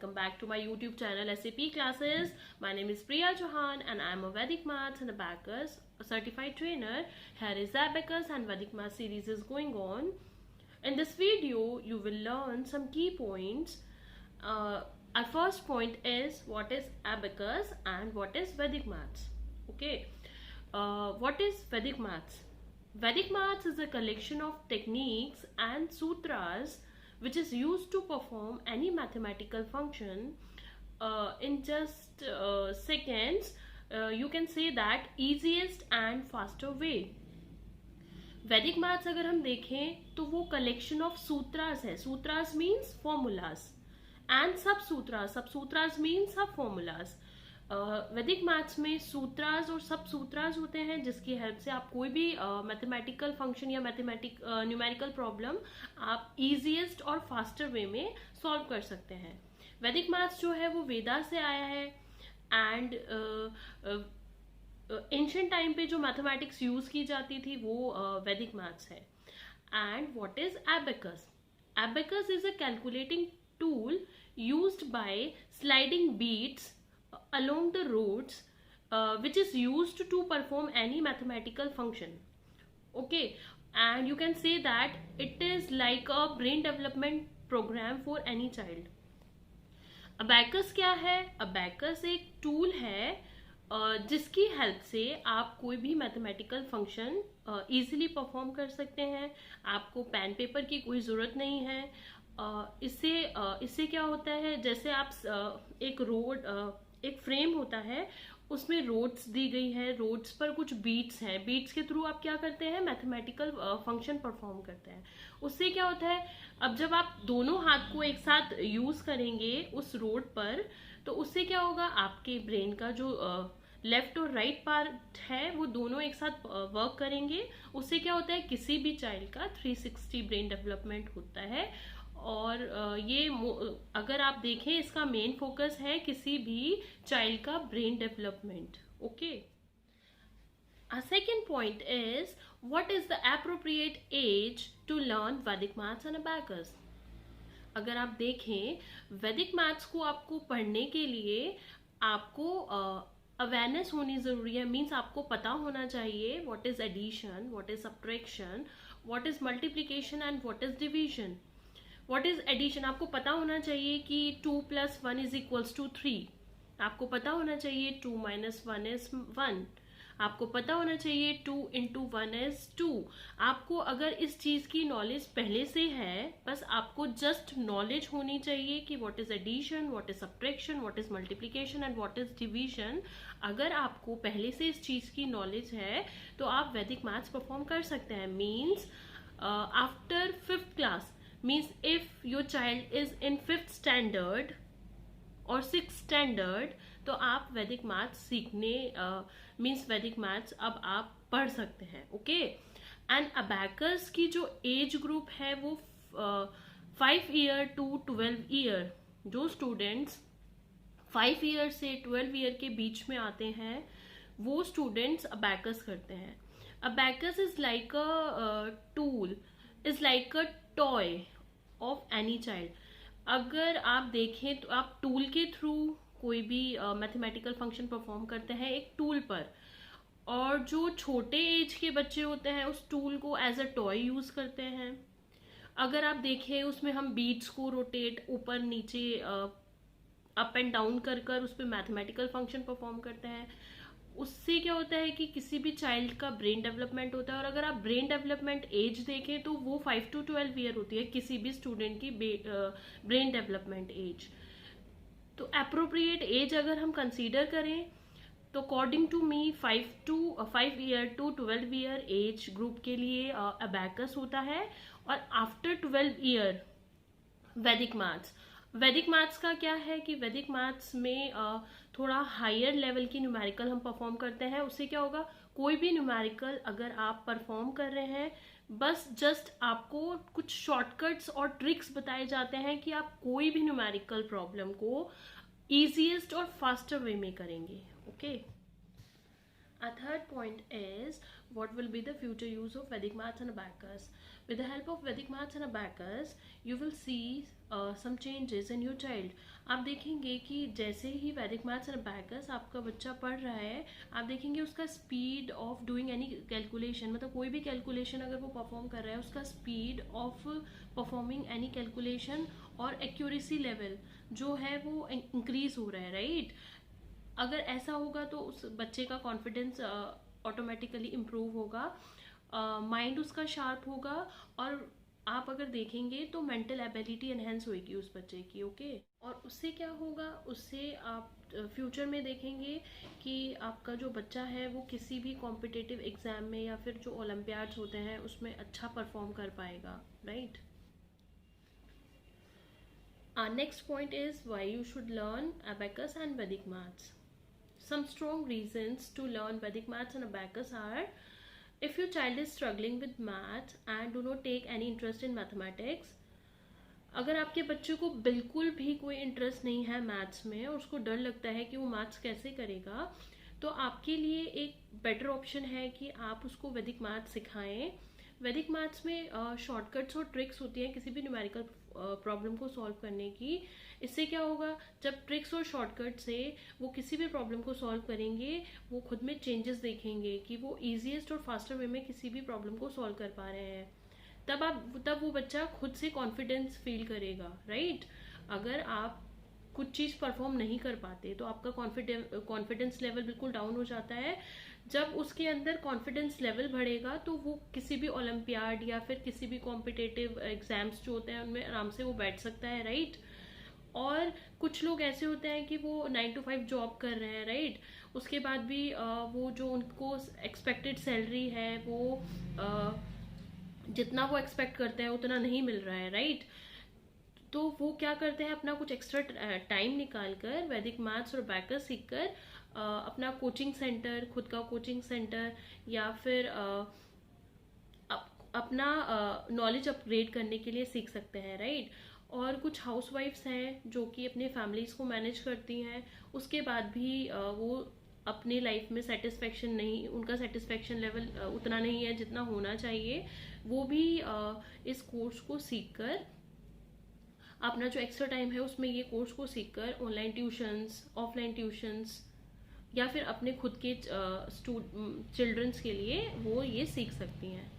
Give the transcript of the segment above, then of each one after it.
welcome back to my YouTube channel SAP Classes. My name is Priya Chauhan and I am a Vedic Maths and Abacus certified trainer. Here is Abacus and Vedic Maths series is going on. In this video, you will learn some key points. Our first point is what is Abacus and what is Vedic Maths. Okay, what is Vedic Maths? Vedic Maths is a collection of techniques and sutras which is used to perform any mathematical function in just seconds. You can say that easiest and faster way. वैदिक maths अगर हम देखें तो वो collection of सूत्रास है. सूत्रास means formulas and सब सूत्रास means सब formulas. वैदिक मैथ्स में सूत्रास और सब सूत्रास होते हैं जिसकी हेल्प से आप कोई भी मैथमेटिकल फंक्शन या न्यूमेरिकल प्रॉब्लम आप इजीएस्ट और फास्टर वे में सॉल्व कर सकते हैं. वैदिक मैथ्स जो है वो वेदा से आया है एंड एंशिएंट टाइम पे जो मैथमेटिक्स यूज की जाती थी वो वैदिक मैथ्स है. And what is abacus? Abacus is a calculating tool used by sliding beats along the roads which is used to perform any mathematical function. Okay, and you can say that it is like a brain development program for any child. Abacus क्या है? Abacus एक tool है जिसकी help से आप कोई भी mathematical function easily perform कर सकते हैं. आपको पेन पेपर की कोई ज़रूरत नहीं है. इससे क्या होता है, जैसे आप एक फ्रेम होता है, उसमें रोड्स दी गई है, रोड्स पर कुछ बीट्स हैं, बीट्स के थ्रू आप क्या करते हैं, मैथमेटिकल फंक्शन परफॉर्म करते हैं. उससे क्या होता है, अब जब आप दोनों हाथ को एक साथ यूज करेंगे उस रोड पर, तो उससे क्या होगा, आपके ब्रेन का जो लेफ्ट और राइट पार्ट है वो दोनों एक साथ वर्क करेंगे. उससे क्या होता है, किसी भी चाइल्ड का 360 ब्रेन डेवलपमेंट होता है. और ये अगर आप देखें इसका मेन फोकस है किसी भी चाइल्ड का brain development. Okay, a second point is what is the appropriate age to learn Vedic maths and abacus. अगर आप देखें वैदिक मैथ्स को आपको पढ़ने के लिए आपको अवेयरनेस होनी जरूरी है. मीन्स आपको पता होना चाहिए what is addition, what is subtraction, what is multiplication and what is division. What is addition, आपको पता होना चाहिए कि 2 + 1 = 3. आपको पता होना चाहिए 2 - 1 = 1. आपको पता होना चाहिए 2 × 1 = 2. आपको अगर इस चीज की नॉलेज पहले से है, बस आपको जस्ट नॉलेज होनी चाहिए कि what is addition, what is subtraction, what is multiplication and what is division. अगर आपको पहले से इस चीज की नॉलेज है तो आप वैदिक मैथ्स परफॉर्म कर सकते हैं. Means after 5th class, means if your child is in 5th standard or 6th standard, तो आप वैदिक मैथ्स सीखने मीन्स वैदिक मैथ्स अब आप पढ़ सकते हैं. ओके, एंड अबैकस की जो एज ग्रुप है वो 5 ईयर to 12 ईयर. जो स्टूडेंट्स 5 ईयर से 12 ईयर के बीच में आते हैं वो स्टूडेंट्स अबैकस करते हैं. Abacus is like a tool, is like a toy of any child. अगर आप देखें तो आप टूल के थ्रू कोई भी मैथमेटिकल फंक्शन परफॉर्म करते हैं एक टूल पर, और जो छोटे एज के बच्चे होते हैं उस टूल को एज अ टॉय यूज करते हैं. अगर आप देखें उसमें हम बीट्स को रोटेट ऊपर नीचे अप एंड डाउन कर कर उस पर मैथमेटिकल फंक्शन परफॉर्म करते हैं. उससे क्या होता है कि किसी भी चाइल्ड का ब्रेन डेवलपमेंट होता है. और अगर आप ब्रेन डेवलपमेंट एज देखें तो वो 5 to 12 ईयर होती है किसी भी स्टूडेंट की ब्रेन डेवलपमेंट एज. तो अप्रोप्रिएट एज अगर हम कंसीडर करें तो according to me 5 year to 12 year age group के लिए अबैकस होता है. और after 12 year Vedic maths. Vedic maths का क्या है कि वैदिक मैथ्स में थोड़ा हायर लेवल की न्यूमेरिकल हम परफॉर्म करते हैं. उससे क्या होगा, कोई भी न्यूमेरिकल अगर आप परफॉर्म कर रहे हैं, बस जस्ट आपको कुछ शॉर्टकट्स और ट्रिक्स बताए जाते हैं कि आप कोई भी न्यूमेरिकल प्रॉब्लम को ईजीएस्ट और फास्टर वे में करेंगे. Okay, A third point is what will be the future use of Vedic maths and abacus. With the help of Vedic maths and abacus, you will see some changes in your child. आप देखेंगे कि जैसे ही Vedic maths and abacus आपका बच्चा पढ़ रहा है, आप देखेंगे उसका speed of doing any calculation, मतलब कोई भी कैलकुलेशन अगर वो परफॉर्म कर रहा है, उसका speed of performing any calculation और एक्यूरेसी लेवल जो है वो इंक्रीज हो रहा है, राइट? अगर ऐसा होगा तो उस बच्चे का कॉन्फिडेंस ऑटोमेटिकली इम्प्रूव होगा, माइंड उसका शार्प होगा, और आप अगर देखेंगे तो मेंटल एबिलिटी एनहेंस होगी उस बच्चे की, ओके? और उससे क्या होगा, उससे आप फ्यूचर में देखेंगे कि आपका जो बच्चा है वो किसी भी कॉम्पिटिटिव एग्जाम में या फिर जो ओलंपियाड्स होते हैं उसमें अच्छा परफॉर्म कर पाएगा, right? Next point is why you should learn abacus and Vedic maths. Some strong reasons to learn Vedic maths and abacus are: if your child is struggling with maths and do not take any interest in mathematics, अगर आपके बच्चे को बिल्कुल भी कोई interest नहीं है maths में और उसको डर लगता है कि वो मैथ्स कैसे करेगा, तो आपके लिए एक बेटर ऑप्शन है कि आप उसको वैदिक मैथ्स सिखाएं। वैदिक मैथ्स में शॉर्टकट्स और ट्रिक्स होती हैं किसी भी न्यूमेरिकल प्रॉब्लम को सॉल्व करने की। इससे क्या होगा, जब ट्रिक्स और शॉर्टकट से वो किसी भी प्रॉब्लम को सॉल्व करेंगे, वो खुद में चेंजेस देखेंगे कि वो ईजीएस्ट और फास्टर वे में किसी भी प्रॉब्लम को सॉल्व कर पा रहे हैं। तब वो बच्चा खुद से कॉन्फिडेंस फील करेगा, राइट? अगर आप कुछ चीज़ परफॉर्म नहीं कर पाते तो आपका कॉन्फिडेंस लेवल बिल्कुल डाउन हो जाता है। जब उसके अंदर कॉन्फिडेंस लेवल बढ़ेगा तो वो किसी भी ओलंपियाड या फिर किसी भी कॉम्पिटिटिव एग्जाम्स जो होते हैं उनमें आराम से वो बैठ सकता है, राइट? और कुछ लोग ऐसे होते हैं कि वो 9 to 5 जॉब कर रहे हैं, राइट? उसके बाद भी वो जो उनको एक्सपेक्टेड सैलरी है वो जितना वो एक्सपेक्ट करते हैं उतना नहीं मिल रहा है, राइट? तो वो क्या करते हैं, अपना कुछ एक्स्ट्रा टाइम निकाल कर वैदिक मैथ्स और abacus सीख कर अपना कोचिंग सेंटर, खुद का कोचिंग सेंटर, या फिर अपना नॉलेज अपग्रेड करने के लिए सीख सकते हैं, राइट? और कुछ हाउसवाइफ्स हैं जो कि अपने फैमिलीज को मैनेज करती हैं, उसके बाद भी वो अपने लाइफ में सेटिस्फेक्शन नहीं, उनका सेटिस्फेक्शन लेवल उतना नहीं है जितना होना चाहिए, वो भी इस कोर्स को सीखकर अपना जो एक्स्ट्रा टाइम है उसमें ये कोर्स को सीखकर ऑनलाइन ट्यूशंस, ऑफलाइन ट्यूशंस, या फिर अपने खुद के चिल्ड्रंस के लिए वो ये सीख सकती हैं।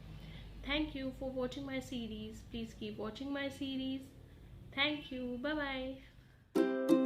Thank you for watching my series, please keep watching my series. Thank you, bye bye.